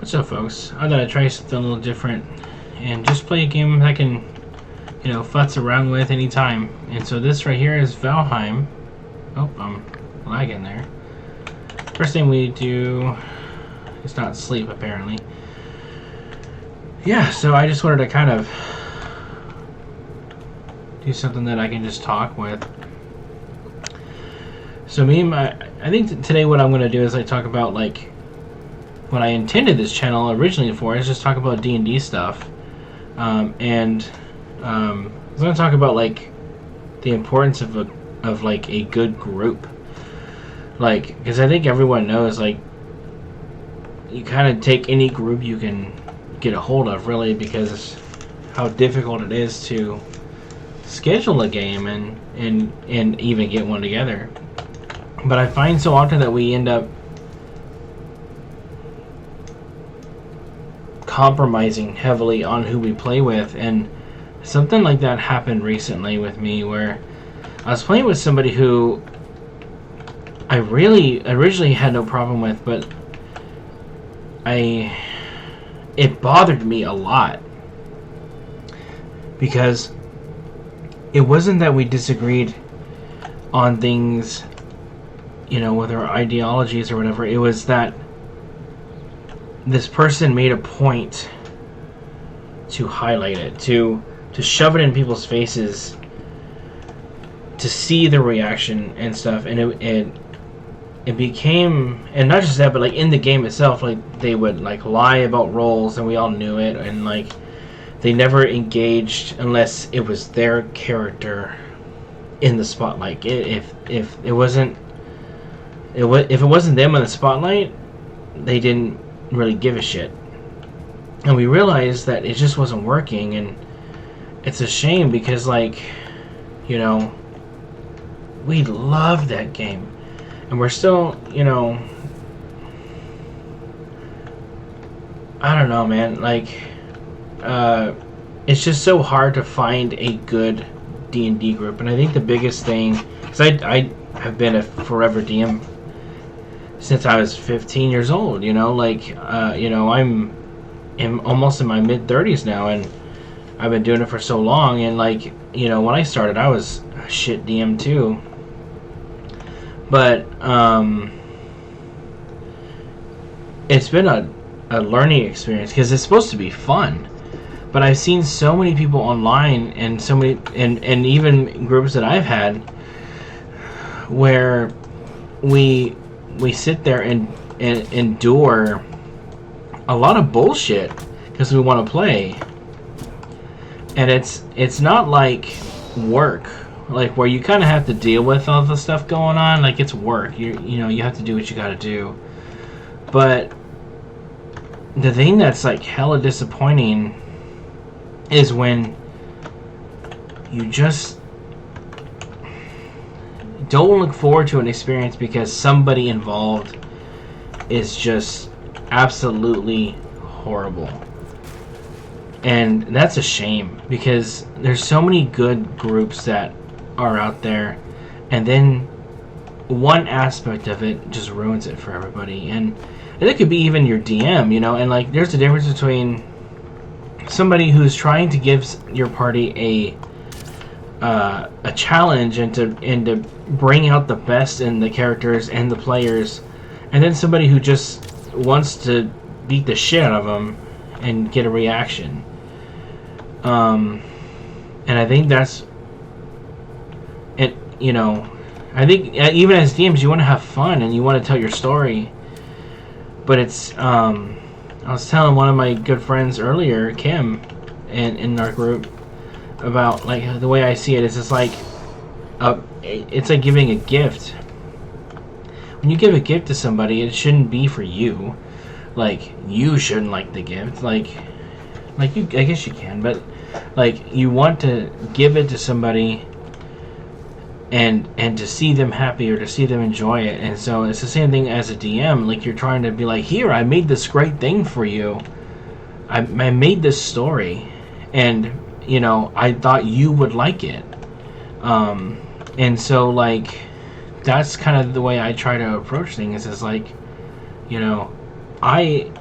What's up, folks? I thought I'd try something a little different and just play a game I can, futz around with anytime. And so this right here is Valheim. Oh, I'm lagging there. First thing we do is not sleep, apparently. Yeah, so I just wanted to kind of do something that I can just talk with. So I think today what I'm going to do is I talk about like what I intended this channel originally for is just talk about D&D stuff, and I was going to talk about like the importance of a good group, like, because I think everyone knows, like, you kind of take any group you can get a hold of, really, because how difficult it is to schedule a game and even get one together. But I find so often that we end up compromising heavily on who we play with, and something like that happened recently with me, where I was playing with somebody who I really originally had no problem with, but it bothered me a lot, because it wasn't that we disagreed on things, with our ideologies or whatever. It was that this person made a point to highlight it, to shove it in people's faces, to see the reaction and stuff, and it became, and not just that, but like in the game itself, like they would like lie about roles, and we all knew it, and like they never engaged unless it was their character in the spotlight. If it wasn't them in the spotlight, they didn't really give a shit. And we realized that it just wasn't working, and it's a shame, because like, we loved that game, and we're still, I don't know, man, like, it's just so hard to find a good D&D group. And I think the biggest thing, because I have been a forever DM since I was 15 years old, I'm almost in my mid-30s now, and I've been doing it for so long, and like, when I started, I was a shit DM too. But it's been a learning experience, because it's supposed to be fun. But I've seen so many people online, and so many, and even groups that I've had, where we sit there and endure a lot of bullshit because we want to play, and it's not like work, like where you kind of have to deal with all the stuff going on. Like, it's work. You have to do what you got to do. But the thing that's like hella disappointing is when you just don't look forward to an experience because somebody involved is just absolutely horrible. And that's a shame, because there's so many good groups that are out there, and then one aspect of it just ruins it for everybody. And it could be even your DM, and like, there's a difference between somebody who's trying to give your party a challenge and to bring out the best in the characters and the players, and then somebody who just wants to beat the shit out of them and get a reaction. And I think that's it. I think even as DMs, you want to have fun and you want to tell your story, but it's I was telling one of my good friends earlier, Kim, in our group, about like the way I see it is, it's like giving a gift. When you give a gift to somebody, it shouldn't be for you. Like, you shouldn't like the gift. Like you, I guess you can, but like, you want to give it to somebody and to see them happy, or to see them enjoy it. And so it's the same thing as a DM. Like, you're trying to be like, here, I made this great thing for you. I made this story, and I thought you would like it. And so like, that's kind of the way I try to approach things, is like, I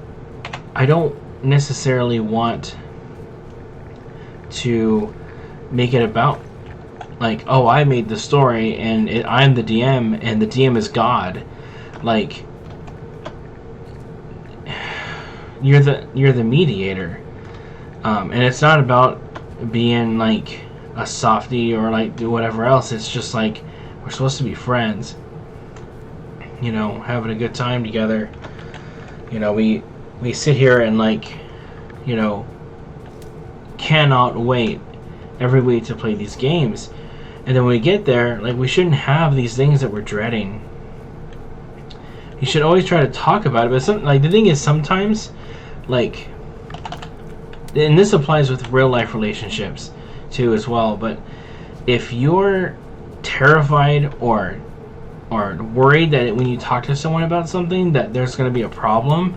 I don't necessarily want to make it about like, oh, I made the story and I'm the DM and the DM is God. Like, you're the mediator, and it's not about being like a softie or like do whatever else. It's just like we're supposed to be friends, you know, having a good time together. You know, we sit here and like, you know, cannot wait every week to play these games, and then when we get there, like, we shouldn't have these things that we're dreading. You should always try to talk about it, but like the thing is sometimes, like, and this applies with real life relationships too as well, but if you're terrified or worried that when you talk to someone about something that there's going to be a problem,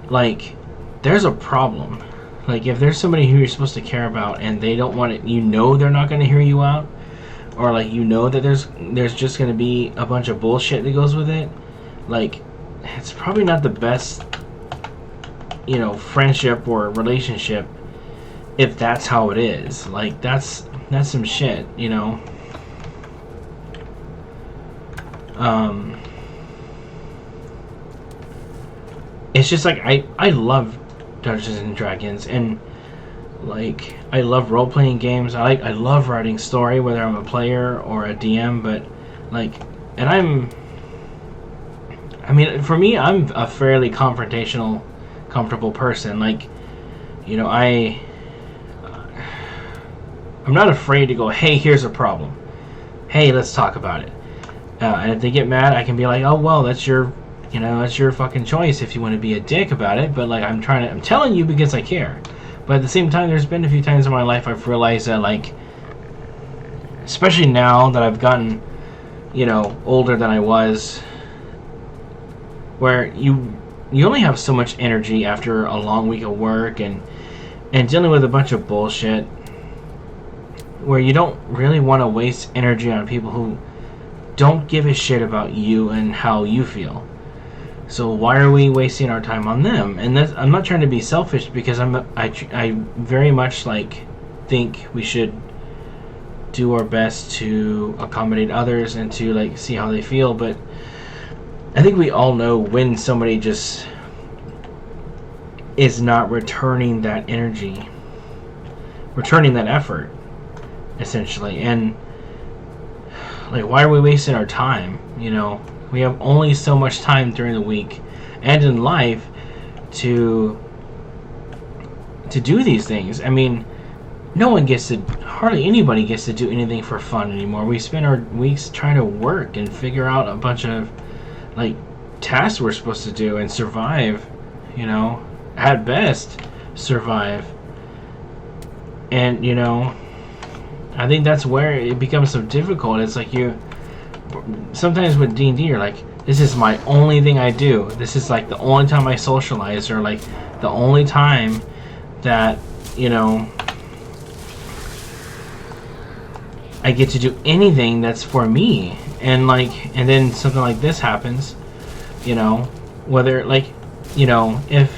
like, there's a problem. Like, if there's somebody who you're supposed to care about and they don't want it, you know they're not going to hear you out, or like, you know that there's just going to be a bunch of bullshit that goes with it, like, it's probably not the best, you know, friendship or relationship if that's how it is. Like, that's some shit, you know. It's just like I love Dungeons and Dragons, and like, I love role-playing games. I love writing story, whether I'm a player or a DM, but like, and I mean, for me, I'm a fairly confrontational, comfortable person. Like, you know, I'm not afraid to go, hey, here's a problem. Hey, let's talk about it. And if they get mad, I can be like, oh, well, that's your fucking choice if you want to be a dick about it. But like, I'm telling you because I care. But at the same time, there's been a few times in my life I've realized that, like, especially now that I've gotten, you know, older than I was, where you only have so much energy after a long week of work and dealing with a bunch of bullshit, where you don't really want to waste energy on people who don't give a shit about you and how you feel. So why are we wasting our time on them? And I'm not trying to be selfish, because I very much like think we should do our best to accommodate others and to like see how they feel, but I think we all know when somebody just is not returning that energy, returning that effort, essentially. And like, why are we wasting our time? You know, we have only so much time during the week and in life to do these things. I mean, hardly anybody gets to do anything for fun anymore. We spend our weeks trying to work and figure out a bunch of like tasks we're supposed to do and survive, you know, at best survive. And, you know, I think that's where it becomes so difficult. It's like, sometimes with D&D, you're like, this is my only thing I do. This is like the only time I socialize, or like the only time that, you know, I get to do anything that's for me. And like, and then something like this happens, you know, whether like, you know, if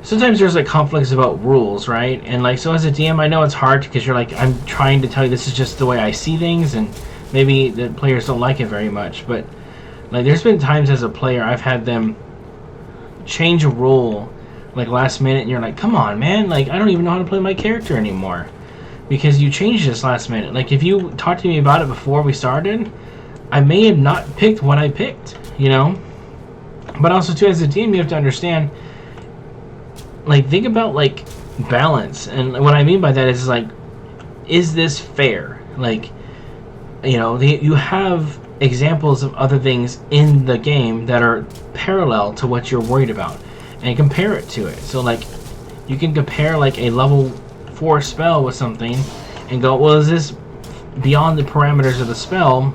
sometimes there's like conflicts about rules, right? And like, so as a DM, I know it's hard because you're like, I'm trying to tell you this is just the way I see things, and maybe the players don't like it very much. But like, there's been times as a player I've had them change a rule like last minute, and you're like, come on, man, like, I don't even know how to play my character anymore because you changed this last minute. Like, if you talked to me about it before we started, I may have not picked what I picked, you know? But also too, as a DM, you have to understand, like, think about like balance. And what I mean by that is like, is this fair? Like, you know, you have examples of other things in the game that are parallel to what you're worried about, and compare it to it. So like, you can compare like a level 4 spell with something and go, well, is this beyond the parameters of the spell,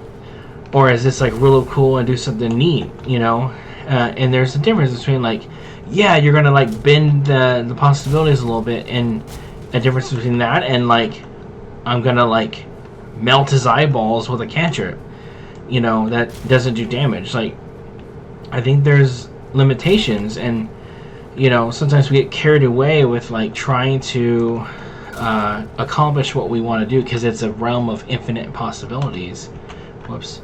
or is this like really cool and do something neat, you know? And there's a difference between like, yeah, you're gonna like bend the possibilities a little bit, and a difference between that and like, I'm gonna like melt his eyeballs with a cantrip, you know, that doesn't do damage. Like, I think there's limitations, and you know, sometimes we get carried away with like trying to accomplish what we want to do because it's a realm of infinite possibilities. Whoops.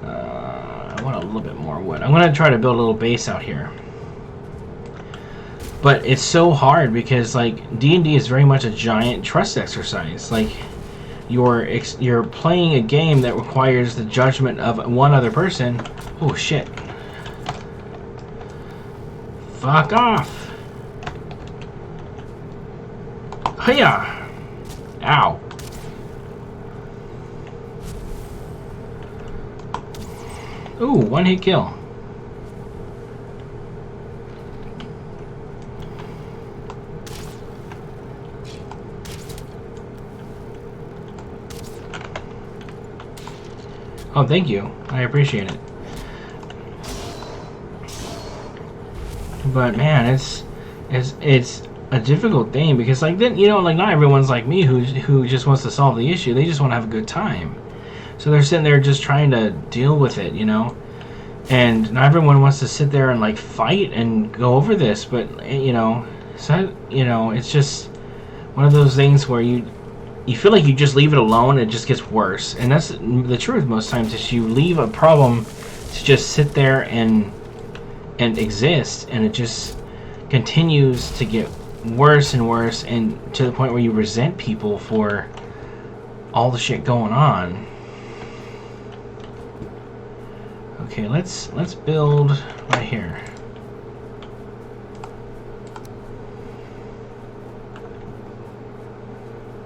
I want a little bit more wood. I'm going to try to build a little base out here. But it's so hard because like D&D is very much a giant trust exercise. Like you're playing a game that requires the judgment of one other person. Oh shit. Fuck off. Hiya. Ow. Ooh, one hit kill. Oh, thank you. I appreciate it. But man, it's a difficult thing because like then, you know, like not everyone's like me who just wants to solve the issue. They just want to have a good time. So they're sitting there just trying to deal with it, you know. And not everyone wants to sit there and like fight and go over this, but you know, so you know, it's just one of those things where you feel like you just leave it alone, it just gets worse. And that's the truth most times, is you leave a problem to just sit there and exist, and it just continues to get worse and worse, and to the point where you resent people for all the shit going on. Okay, let's build right here.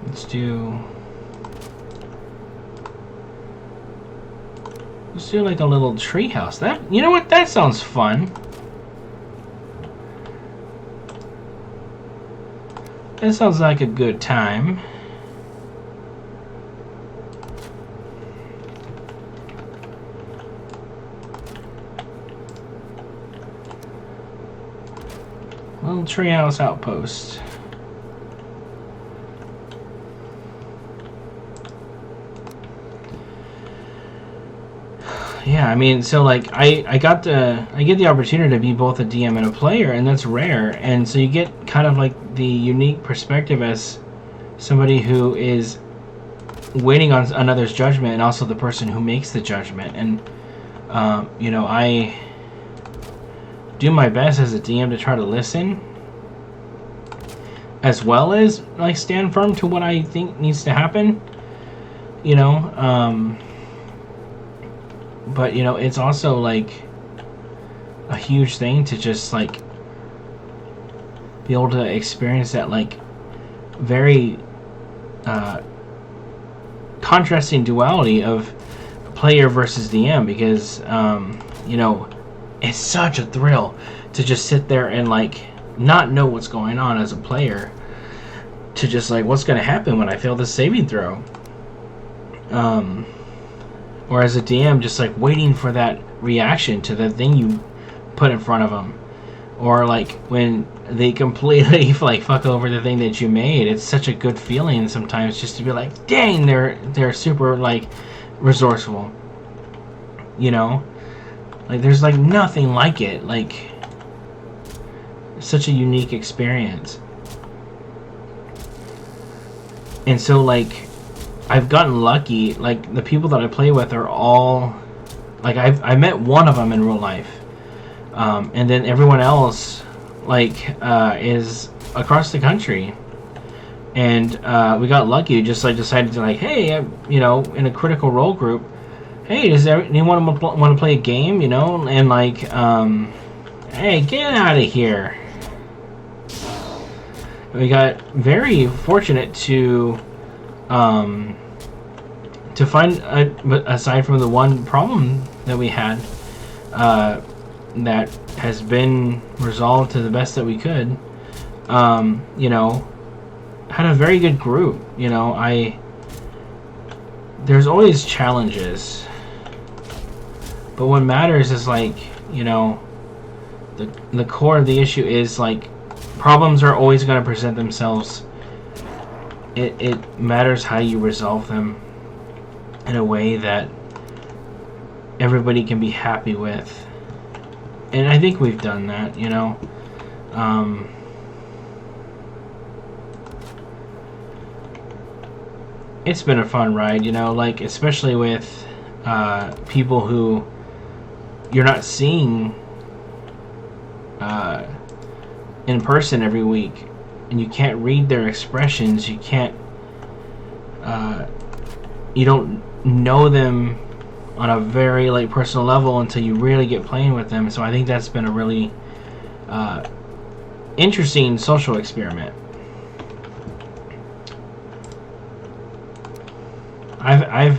Let's do like a little tree house. That, you know what, that sounds fun. That sounds like a good time. Little treehouse outpost. Yeah, I mean, so like I get the opportunity to be both a DM and a player, and that's rare. And so you get kind of like the unique perspective as somebody who is waiting on another's judgment, and also the person who makes the judgment. And you know, I do my best as a DM to try to listen, as well as like stand firm to what I think needs to happen. You know, but you know, it's also like a huge thing to just like be able to experience that like very contrasting duality of player versus DM, because you know, it's such a thrill to just sit there and like not know what's going on as a player, to just like, what's going to happen when I fail this saving throw, or as a DM just like waiting for that reaction to the thing you put in front of them, or like when they completely like fuck over the thing that you made. It's such a good feeling sometimes just to be like, dang, they're super like resourceful, you know, like there's like nothing like it. Like, such a unique experience. And so like I've gotten lucky. Like the people that I play with are all like, I met one of them in real life, and then everyone else like is across the country. And we got lucky, just like decided to like, hey, you know, in a critical role group, hey, does anyone want to play a game, you know? And like, hey, get out of here. We got very fortunate to find, aside from the one problem that we had, that has been resolved to the best that we could, you know, had a very good group. You know, there's always challenges, but what matters is like, you know, the core of the issue is like, problems are always going to present themselves. It matters how you resolve them in a way that everybody can be happy with. And I think we've done that, you know. Um, it's been a fun ride, you know, like especially with people who you're not seeing in person every week, and you can't read their expressions. You can't. You don't know them on a very like personal level until you really get playing with them. So I think that's been a really interesting social experiment. I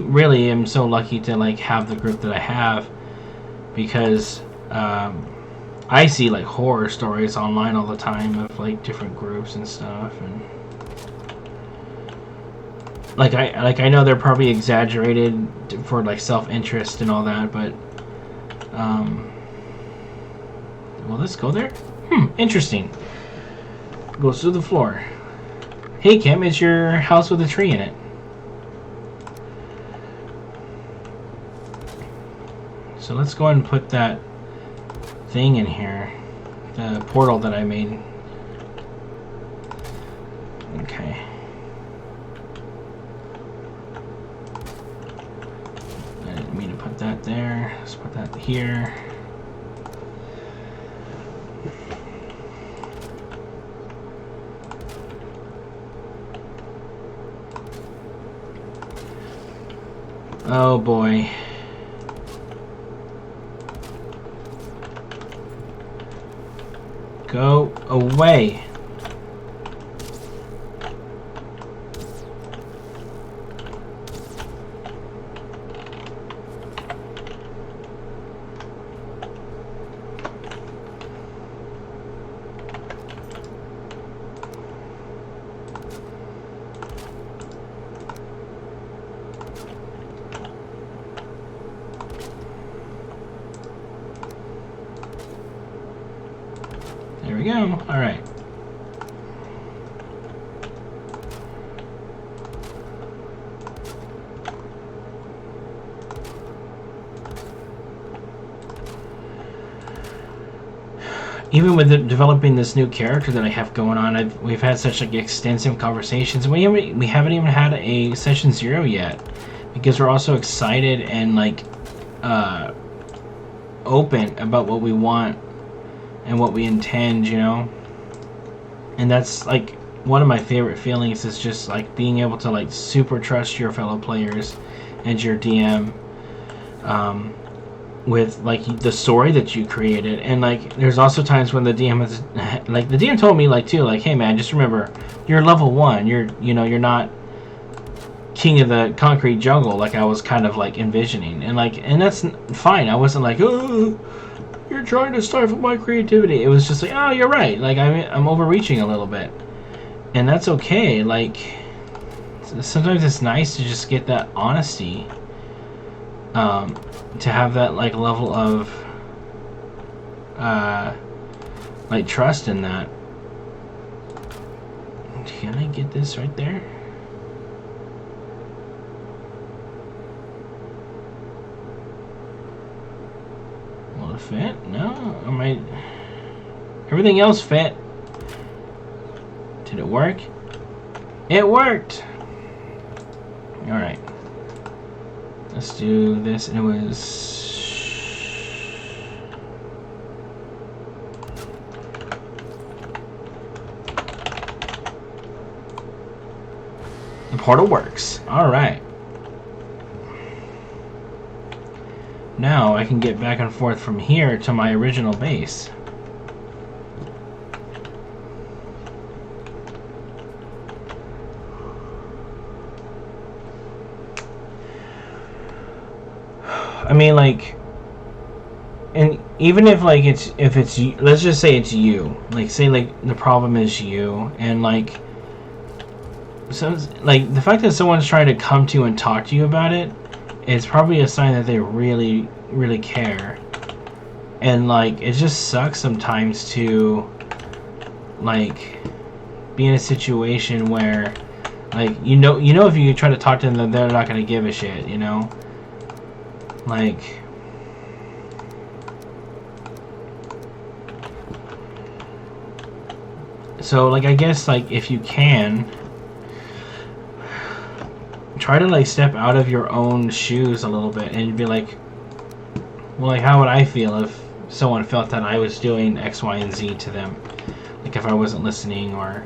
really am so lucky to like have the group that I have, because I see like horror stories online all the time of like different groups and stuff, and I know they're probably exaggerated for like self-interest and all that, but will this go there? Interesting. Goes through the floor. Hey Kim, it's your house with a tree in it. So let's go ahead and put that thing in here, the portal that I made. Okay. I didn't mean to put that there. Let's put that here. Oh boy. Go away. There we go. All right. Even with developing this new character that I have going on, we've had such like extensive conversations. We haven't even had a session 0 yet, because we're also excited and like open about what we want and what we intend, you know. And that's like one of my favorite feelings, is just like being able to like super trust your fellow players and your DM with like the story that you created. And like there's also times when the DM has like the DM told me like too, like, hey man, just remember you're level 1, you're not king of the concrete jungle like I was kind of like envisioning. And that's fine. I wasn't like, oh, you're trying to stifle my creativity. It was just like, oh, you're right, like I'm overreaching a little bit, and that's okay. Like sometimes it's nice to just get that honesty, to have that like level of like trust in that. Can I get this right there? Will it fit? No? I might... Everything else fit. Did it work? It worked! Alright. Let's do this, and it was... The portal works. Alright. Now I can get back and forth from here to my original base. I mean, like, and even if like it's let's just say it's you, like say like the problem is you, and like so like the fact that someone's trying to come to you and talk to you about it is probably a sign that they really care. And like it just sucks sometimes to like be in a situation where like you know if you try to talk to them, they're not gonna give a shit, you know. Like So, like, I guess, like, if you can, try to, like, step out of your own shoes a little bit and be like, well, like, how would I feel if someone felt that I was doing X, Y, and Z to them? Like, if I wasn't listening or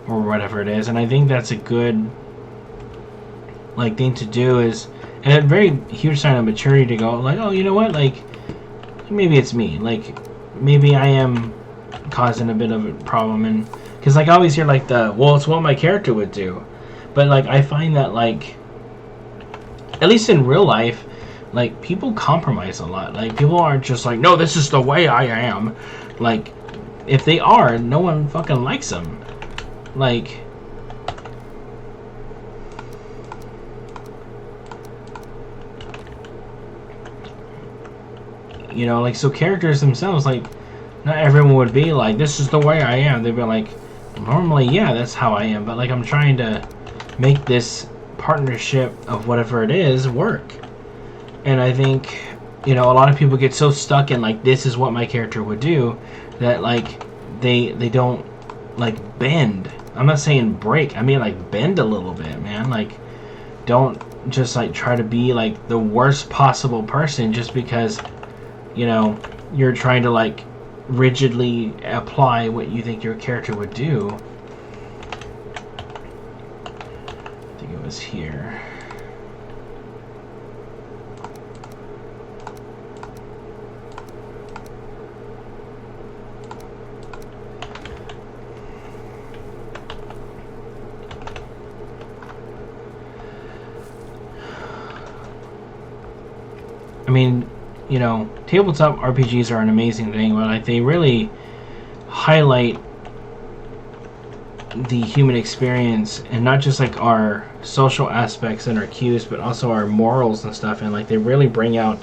whatever it is. And I think that's a good, like, thing to do is, and a very huge sign of maturity to go, like, oh, you know what? Like, maybe it's me. Like, maybe I am causing a bit of a problem. And because, like, I always hear like well, it's what my character would do, but like I find that, like, at least in real life, like, people compromise a lot. Like, people aren't just like, no, this is the way I am. Like, if they are, no one fucking likes them. Like, you know, like, so characters themselves, like, not everyone would be like, this is the way I am. They'd be like, normally, yeah, that's how I am, but, like, I'm trying to make this partnership of whatever it is work. And I think, you know, a lot of people get so stuck in, like, this is what my character would do, that, like, they don't, like, bend. I'm not saying break, I mean, like, bend a little bit, man. Like, don't just, like, try to be, like, the worst possible person just because, you know, you're trying to, like, rigidly apply what you think your character would do. I think it was here. I mean, you know, tabletop RPGs are an amazing thing, but, like, they really highlight the human experience, and not just, like, our social aspects and our cues, but also our morals and stuff. And, like, they really bring out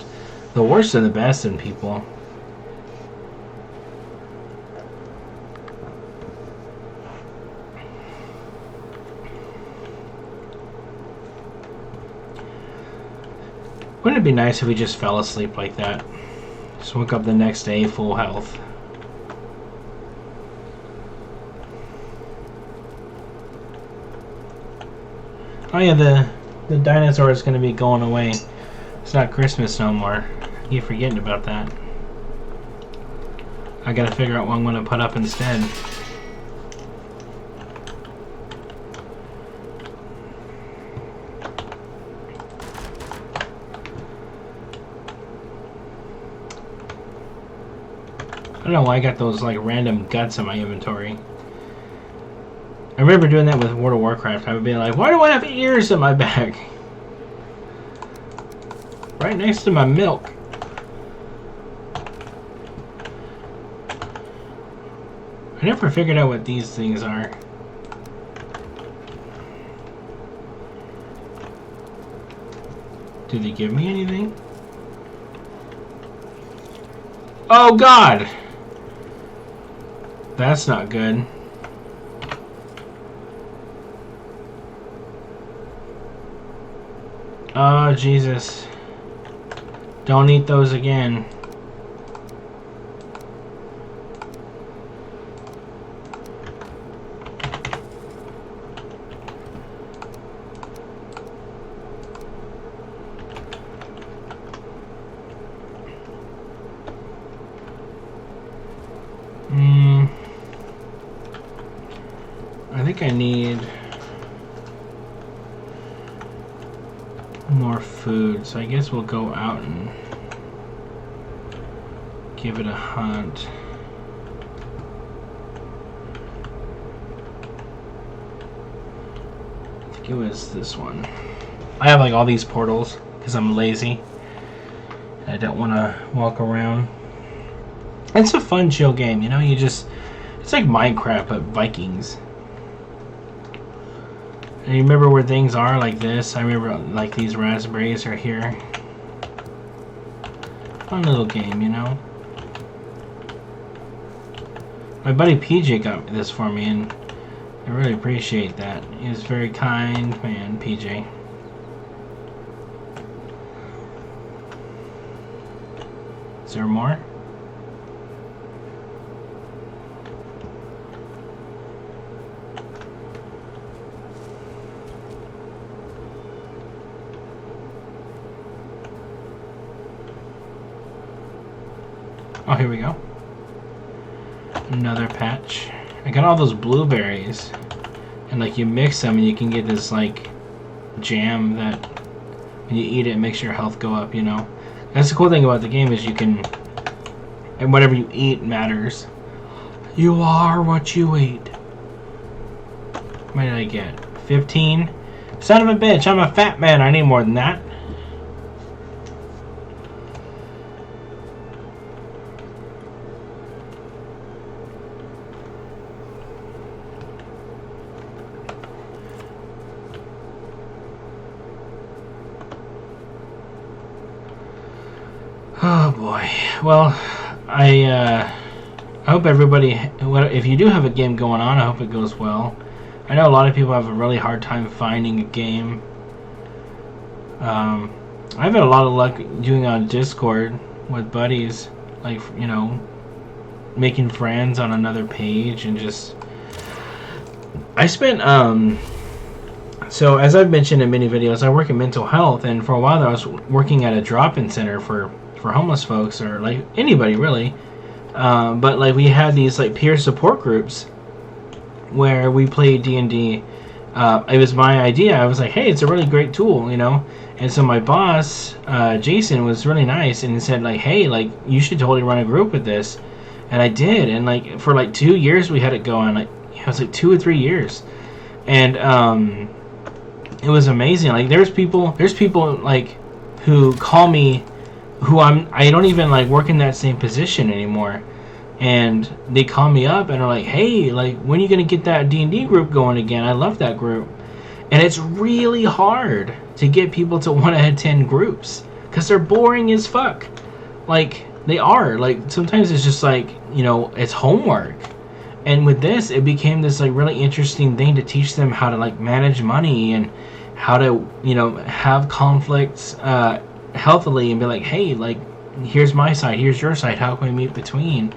the worst and the best in people. Wouldn't it be nice if we just fell asleep like that? Just woke up the next day full health. Oh yeah, the dinosaur is going to be going away. It's not Christmas no more. I keep forgetting about that. I gotta figure out what I'm going to put up instead. I don't know why I got those, like, random guts in my inventory. I remember doing that with World of Warcraft. I would be like, why do I have ears in my bag? Right next to my milk. I never figured out what these things are. Do they give me anything? Oh God! That's not good. Oh, Jesus. Don't eat those again. I think I need more food, so I guess we'll go out and give it a hunt. I think it was this one. I have, like, all these portals because I'm lazy. I don't want to walk around. It's a fun, chill game, you know? You just... It's like Minecraft, but Vikings. And you remember where things are like this? I remember, like, these raspberries are here. Fun little game, you know? My buddy PJ got this for me, and I really appreciate that. He was a very kind man, PJ. Is there more? Oh, here we go. Another patch. I got all those blueberries. And like you mix them and you can get this like jam that when you eat it makes your health go up, you know. That's the cool thing about the game is you can, and whatever you eat matters. You are what you eat. What did I get? 15? Son of a bitch, I'm a fat man. I need more than that. Oh boy. Well, I hope everybody, if you do have a game going on, I hope it goes well. I know a lot of people have a really hard time finding a game. I've had a lot of luck doing on Discord with buddies, like, you know, making friends on another page and just... I spent, so as I've mentioned in many videos, I work in mental health, and for a while I was working at a drop-in center for homeless folks, or like anybody really. But like we had these like peer support groups where we played D&D. It was my idea. I was like, hey, it's a really great tool, you know. And so my boss, Jason, was really nice and said like, hey, like you should totally run a group with this. And I did, and like for like 2 years we had it going. Like it was like 2 or 3 years, and it was amazing. Like there's people like who call me, who I don't even like work in that same position anymore, and they call me up and are like, hey, like when are you gonna get that D&D group going again? I love that group. And it's really hard to get people to want to attend groups because they're boring as fuck. Like they are, like sometimes it's just like, you know, it's homework. And with this it became this like really interesting thing to teach them how to like manage money and how to, you know, have conflicts healthily and be like, hey, like here's my side, here's your side, how can we meet between,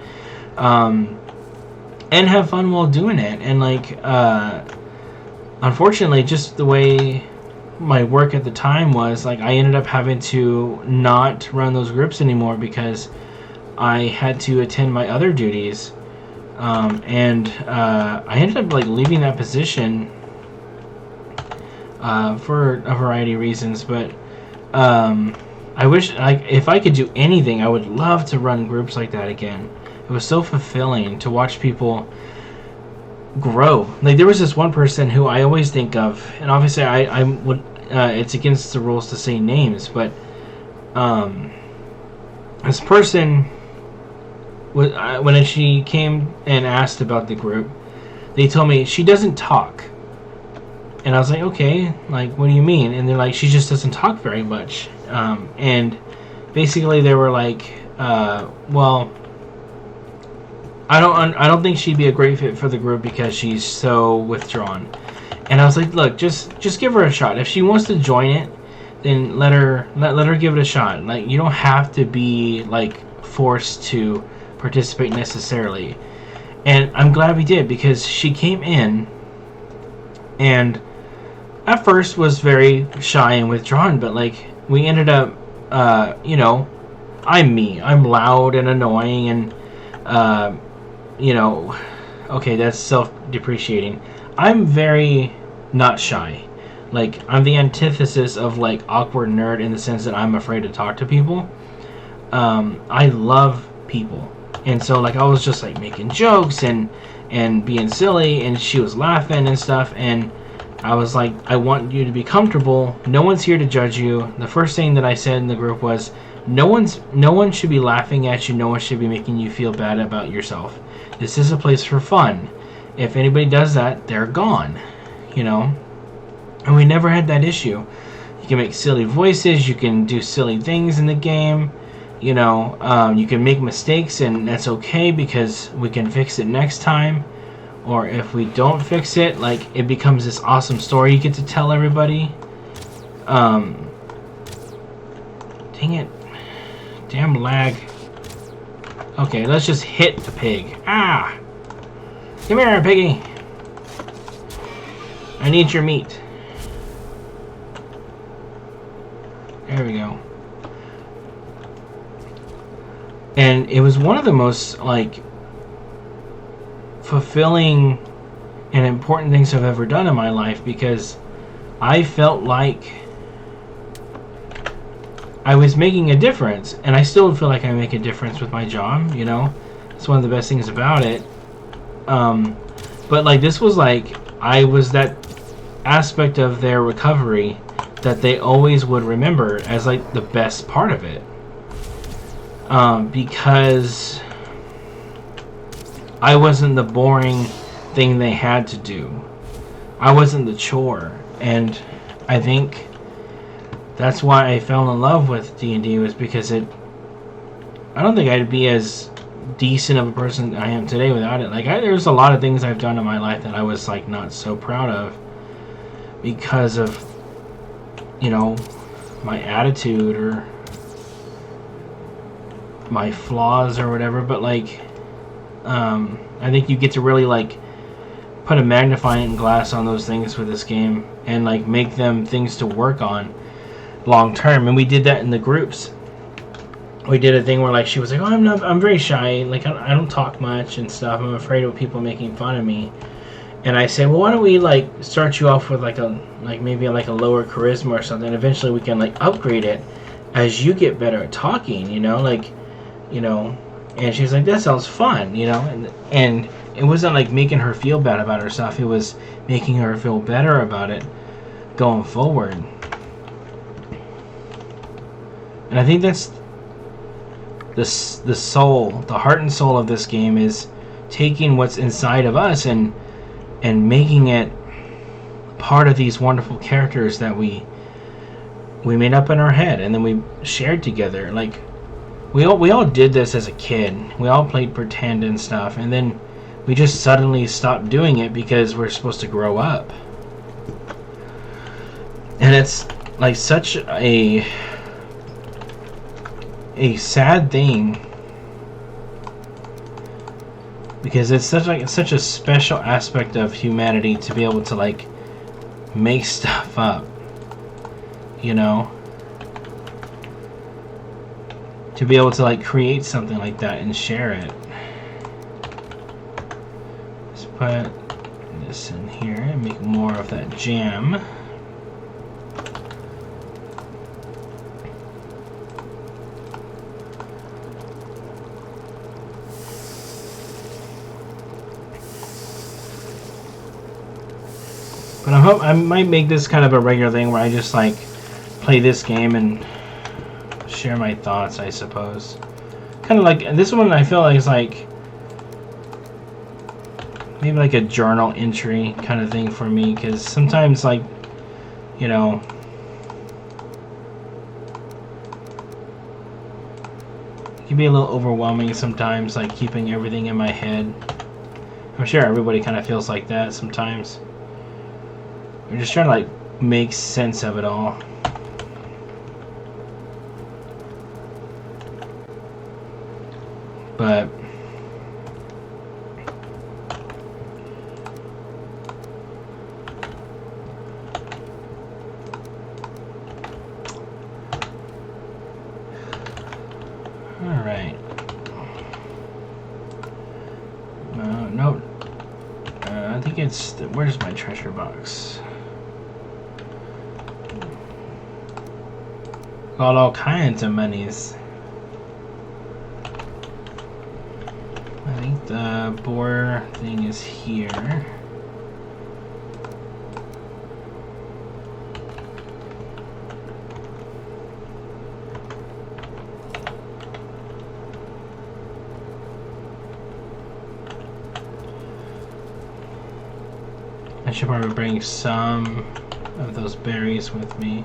and have fun while doing it. And like unfortunately, just the way my work at the time was, like I ended up having to not run those groups anymore because I had to attend my other duties, and I ended up like leaving that position for a variety of reasons. But I wish, like, if I could do anything, I would love to run groups like that again. It was so fulfilling to watch people grow. Like there was this one person who I always think of, and obviously I would, it's against the rules to say names, but this person was, when she came and asked about the group, they told me she doesn't talk. And I was like, okay, like, what do you mean? And they're like, she just doesn't talk very much. And basically they were like, well, I don't think she'd be a great fit for the group because she's so withdrawn. And I was like, look, just give her a shot. If she wants to join it, then let her give it a shot. Like, you don't have to be like forced to participate necessarily. And I'm glad we did, because she came in and at first was very shy and withdrawn, but like we ended up, you know, I'm loud and annoying, and you know, okay, that's self-depreciating. I'm very not shy. Like I'm the antithesis of like awkward nerd in the sense that I'm afraid to talk to people. I love people, and so like I was just like making jokes and being silly, and she was laughing and stuff, and I was like, I want you to be comfortable. No one's here to judge you. The first thing that I said in the group was, no one should be laughing at you. No one should be making you feel bad about yourself. This is a place for fun. If anybody does that, they're gone, you know? And we never had that issue. You can make silly voices. You can do silly things in the game. You know, you can make mistakes, and that's okay because we can fix it next time. Or if we don't fix it, like, it becomes this awesome story you get to tell everybody. Dang it. Damn lag. Okay, let's just hit the pig. Ah! Come here, piggy. I need your meat. There we go. And it was one of the most like fulfilling and important things I've ever done in my life, because I felt like I was making a difference, and I still feel like I make a difference with my job. You know, it's one of the best things about it. But like this was like I was that aspect of their recovery that they always would remember as like the best part of it, because I wasn't the boring thing they had to do. I wasn't the chore, and I think that's why I fell in love with D&D, was because it. I don't think I'd be as decent of a person I am today without it. Like there's a lot of things I've done in my life that I was like not so proud of because of, you know, my attitude or my flaws or whatever. But like, I think you get to really like put a magnifying glass on those things with this game and like make them things to work on long term. And we did that in the groups. We did a thing where like she was like, "Oh, I'm very shy. Like I don't talk much and stuff. I'm afraid of people making fun of me." And I said, "Well, why don't we like start you off with maybe a lower charisma or something. Eventually we can like upgrade it as you get better at talking, you know, like, you know." And she's like, "That sounds fun, you know." And it wasn't like making her feel bad about herself. It was making her feel better about it going forward. And I think that's the soul, the heart and soul of this game, is taking what's inside of us and making it part of these wonderful characters that we made up in our head and then we shared together. Like we all did this as a kid. We all played pretend and stuff, and then we just suddenly stopped doing it because we're supposed to grow up. And it's like such a sad thing, because it's such a special aspect of humanity to be able to like make stuff up, you know, to be able to like create something like that and share it. Let's put this in here and make more of that jam. But I might make this kind of a regular thing where I just like play this game and share my thoughts, I suppose. Kind of like this one, I feel like is like maybe like a journal entry kind of thing for me, because sometimes, like, you know, it can be a little overwhelming sometimes, like keeping everything in my head. I'm sure everybody kind of feels like that sometimes. We're just trying to like make sense of it all. But all right. No. I think it's where's my treasure box? Got all kinds of monies. I think the boar thing is here. I should probably bring some of those berries with me.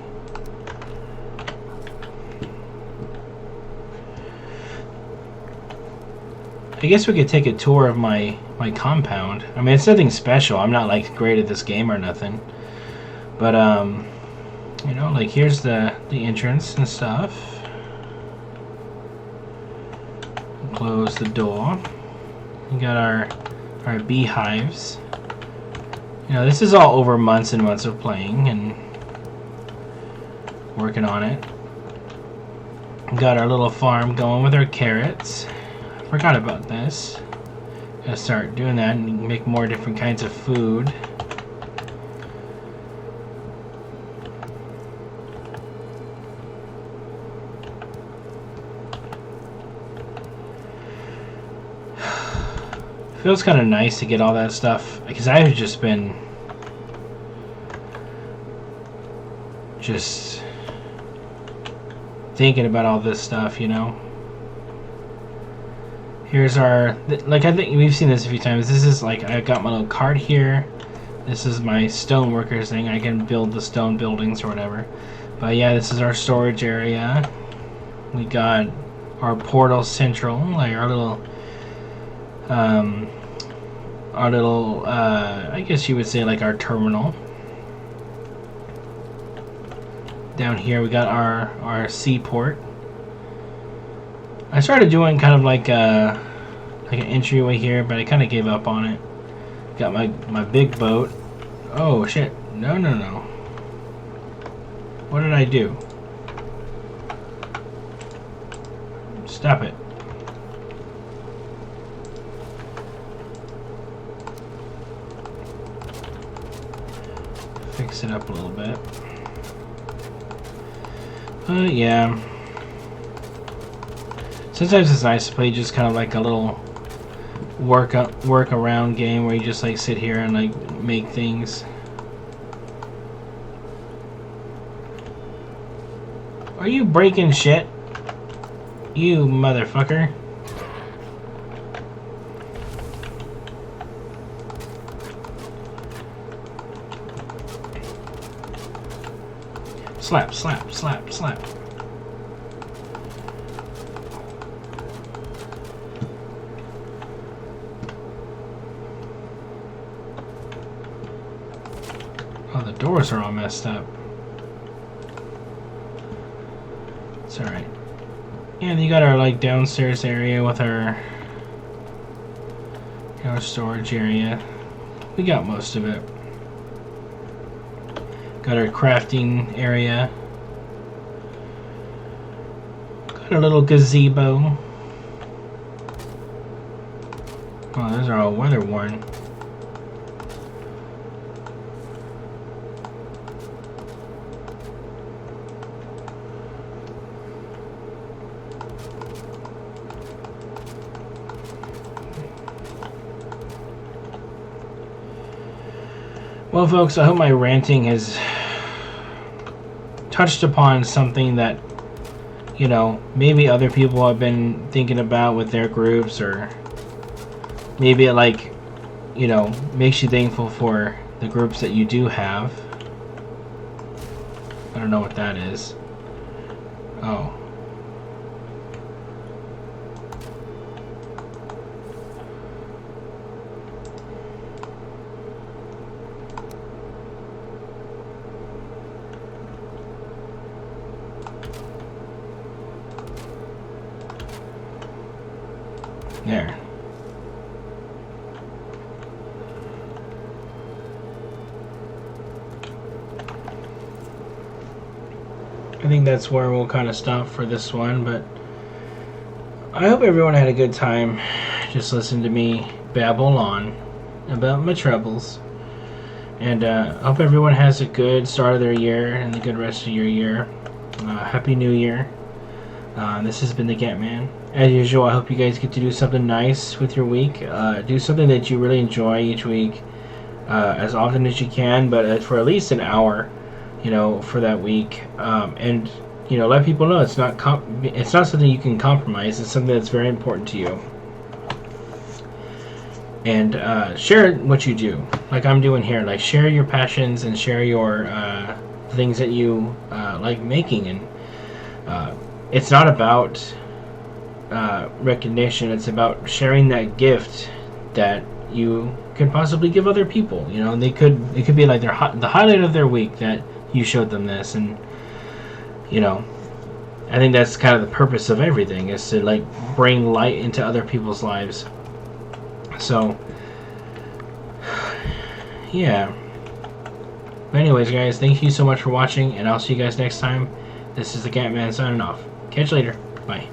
I guess we could take a tour of my compound. I mean, it's nothing special. I'm not like great at this game or nothing. But you know, like here's the entrance and stuff. Close the door. We got our beehives. You know, this is all over months and months of playing and working on it. Got our little farm going with our carrots. Forgot about this. Gotta start doing that and make more different kinds of food. Feels kind of nice to get all that stuff because I've just been thinking about all this stuff, you know. Here's our, like, I think we've seen this a few times. This is like, I got my little cart here. This is my stone workers thing. I can build the stone buildings or whatever. But yeah, this is our storage area. We got our portal central, like our little I guess you would say like our terminal. Down here we got our seaport. I started doing kind of like an entryway here, but I kind of gave up on it. Got my big boat. Oh shit! No. What did I do? Stop it. Fix it up a little bit. Yeah. Sometimes it's nice to play just kind of like a little work around game where you just like sit here and like make things. Are you breaking shit? You motherfucker. Slap, slap, slap, slap. Oh, the doors are all messed up. It's alright. And you got our like downstairs area with our storage area. We got most of it. Got our crafting area. Got a little gazebo. Oh, those are all weather worn. Well, folks, I hope my ranting has touched upon something that, you know, maybe other people have been thinking about with their groups, or maybe it, like, you know, makes you thankful for the groups that you do have. I don't know what that is. Oh. There. I think that's where we'll kind of stop for this one, but I hope everyone had a good time just listening to me babble on about my troubles. And I hope everyone has a good start of their year and a good rest of your year. Happy New Year. This has been the Catman. As usual, I hope you guys get to do something nice with your week. Do something that you really enjoy each week, as often as you can, but for at least an hour, you know, for that week. And you know, let people know it's not something you can compromise. It's something that's very important to you. And share what you do, like I'm doing here. Like, share your passions and share your things that you like making. And it's not about recognition. It's about sharing that gift that you could possibly give other people. You know, and it could be like the highlight of their week that you showed them this. And you know, I think that's kind of the purpose of everything, is to like bring light into other people's lives. So yeah. But anyways, guys, thank you so much for watching, and I'll see you guys next time. This is the Catman signing off. Catch you later. Bye.